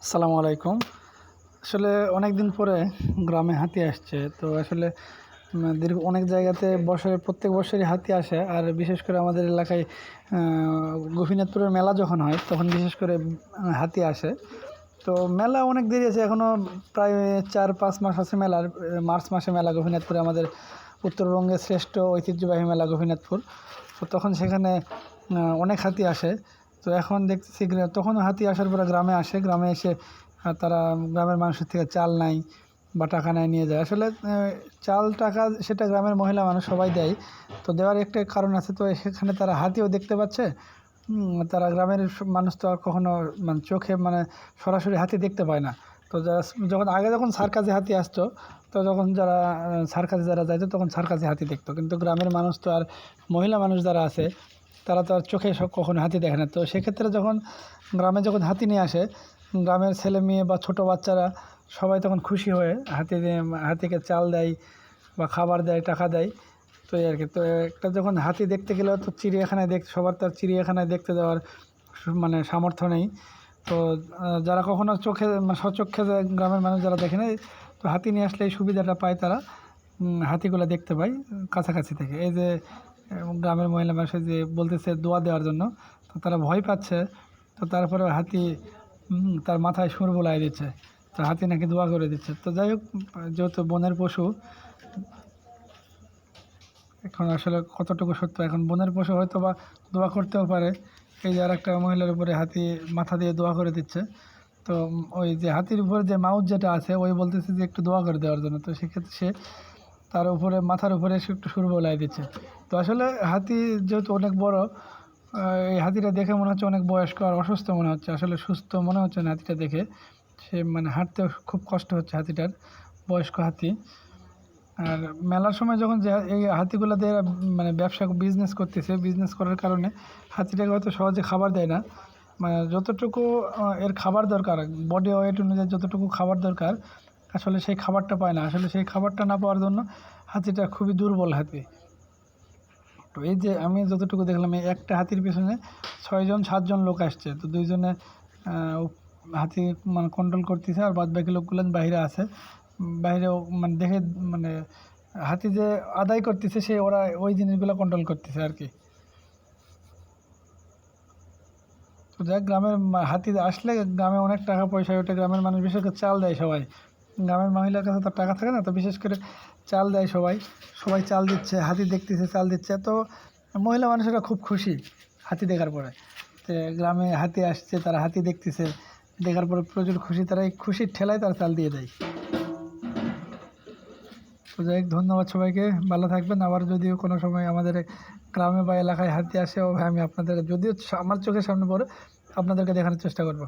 আসসালামু আলাইকুম। আসলে অনেক দিন পরে গ্রামে হাতি আসছে। তো আসলে দীর্ঘ অনেক জায়গাতে প্রত্যেক বছরই হাতি আসে। আর বিশেষ করে আমাদের এলাকায় গোপীনাথপুরের মেলা যখন হয় তখন বিশেষ করে হাতি আসে। তো মেলা অনেক দেরি আছে, এখনও প্রায় ৪-৫ মাস আছে মেলার। মার্চ মাসে মেলা গোপীনাথপুরে, আমাদের উত্তরবঙ্গের শ্রেষ্ঠ ঐতিহ্যবাহী মেলা গোপীনাথপুর। তো তখন সেখানে অনেক হাতি আসে। তো এখন দেখতেছি তখনও হাতি আসার পরে গ্রামে আসে, গ্রামে এসে তারা গ্রামের মানুষের থেকে চাল নেয় বা টাকা নেয়, নিয়ে যায়। আসলে চাল টাকা সেটা গ্রামের মহিলা মানুষ সবাই দেয়। তো দেওয়ার একটা কারণ আছে, তো সেখানে তারা হাতিও দেখতে পাচ্ছে। তারা গ্রামের মানুষ তো আর কখনো চোখে সরাসরি হাতি দেখতে পায় না। তো যারা যখন সার্কাসে হাতি আসতো, তো যখন যারা সার্কাসে যারা যাইতো তখন সার্কাসে হাতি দেখতো, কিন্তু গ্রামের মানুষ তো আর মহিলা মানুষ যারা আছে তারা তো আর চোখে কখনো হাতি দেখে না। তো সেক্ষেত্রে গ্রামে যখন হাতি নিয়ে আসে, গ্রামের ছেলে মেয়ে বা ছোটো বাচ্চারা সবাই তখন খুশি হয়ে হাতিকে চাল দেয় বা খাবার দেয়, টাকা দেয়। তো এই আর কি। তো একটা যখন হাতি দেখতে গেলেও তো সবার তো আর চিড়িয়াখানায় দেখতে যাওয়ার সামর্থ্য নেই। তো যারা কখনো স্বচক্ষে গ্রামের মানুষ যারা দেখে নেয়, তো হাতি নিয়ে আসলে এই সুবিধাটা পায় তারা। হাতিগুলো দেখতে পায় কাছাকাছি থেকে। এই যে গ্রামের মহিলা মানুষের যে বলতেছে দোয়া দেওয়ার জন্য, তো তারা ভয় পাচ্ছে। তো তারপরে হাতি তার মাথায় সুর বুলাই দিচ্ছে, তো হাতি নাকি দোয়া করে দিচ্ছে। তো যাই হোক, যেহেতু বনের পশু, এখন আসলে কতটুকু সত্য, এখন বনের পশু হয়তো বা দোয়া করতেও পারে। এই যে আর একটা মহিলার উপরে হাতি মাথা দিয়ে দোয়া করে দিচ্ছে। তো ওই যে হাতির উপরে যে মাউথ যেটা আছে, ওই বলতেছে যে একটু দোয়া করে দেওয়ার জন্য। তো সেক্ষেত্রে সে তার উপরে মাথার উপরে এসে একটু সুর বলাই দিচ্ছে। তো আসলে হাতি যেহেতু অনেক বড়, এই হাতিটা দেখে মনে হচ্ছে অনেক বয়স্ক আর অসুস্থ মনে হচ্ছে। আসলে সুস্থ মনে হচ্ছে না হাতিটা দেখে। সে হাঁটতে খুব কষ্ট হচ্ছে হাতিটার, বয়স্ক হাতি। আর মেলার সময় যখন যে এই হাতিগুলো দিয়ে ব্যবসা বিজনেস করতেছে, বিজনেস করার কারণে হাতিটাকে হয়তো সহজে খাবার দেয় না। যতটুকু এর খাবার দরকার, বডি ওয়েট অনুযায়ী যতটুকু খাবার দরকার, আসলে সেই খাবারটা পায় না। আসলে সেই খাবারটা না পাওয়ার জন্য হাতিটা খুবই দুর্বল হাতি। তো এই যে আমি যতটুকু দেখলাম, এই একটা হাতির পিছনে 6-7 জন লোক আসছে। তো 2 জনে হাতি কন্ট্রোল করতেছে, আর বাদ বাকি লোকগুলো বাইরে আছে। বাইরে দেখে হাতি যে আদায় করতেছে, ওরা ওই জিনিসগুলো কন্ট্রোল করতেছে আর কি। তো যাক, হাতি আসলে গ্রামে অনেক টাকা পয়সা ওঠে। গ্রামের মানুষ বিশেষ করে চাল দেয় সবাই। গ্রামের মহিলার কাছে তো টাকা থাকে না, তো বিশেষ করে চাল দেয় সবাই। সবাই চাল দিচ্ছে, হাতি দেখতেছে, চাল দিচ্ছে। তো মহিলা মানুষেরা খুব খুশি হাতি দেখার পরে। তো গ্রামে হাতি আসছে, তারা হাতি দেখতেছে, দেখার পরে প্রচুর খুশি। তারা এই খুশির ঠেলায় তারা চাল দিয়ে দেয়। তো যাই হোক, ধন্যবাদ সবাইকে, ভালো থাকবেন। আবার যদিও কোনো সময় আমাদের গ্রামে বা এলাকায় হাতি আসে, আমি আপনাদের, যদিও আমার চোখের সামনে পড়ে, আপনাদেরকে দেখানোর চেষ্টা করব।